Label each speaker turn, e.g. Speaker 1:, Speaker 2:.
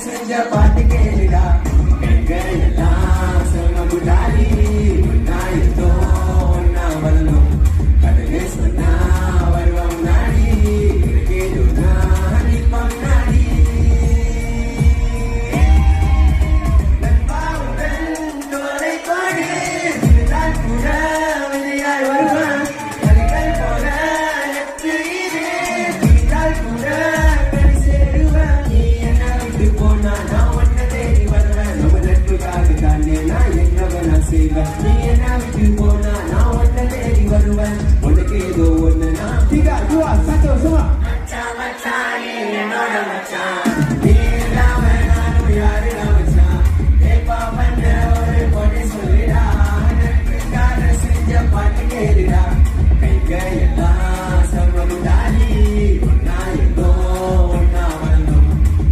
Speaker 1: செஞ்ச பாட்டு கேளுடா எங்கள் எல்லாம் சொன்னபுடாரி நான் இருந்தோ ஒன்னா வரணும் கடலே சொன்னா வருவோம் நாடி கேளுனா நிப்பம் நாடி நண்பாவுடன் தோலை கோடு இருந்தால் கூட விதையாய் வருவான் கலைகள் போல எத்திரே தீட்டால் கூட கண் சேருவான் நீ என்ன விட்டு போனா நான் ஒன்ன தேடி வருவேன் நம்ம நட்புக்காக தானே நான் என்னவெல்லாம் செய்வேன் நீ என்ன விட்டு போனா நான் ஒன்ன தேடி வருவேன் உனக்கு ஏதோ ஒண்ணு நான்
Speaker 2: Tiga, dua, satu, semua.
Speaker 1: மச்சான் மச்சான் நீ என்னோட மச்சான்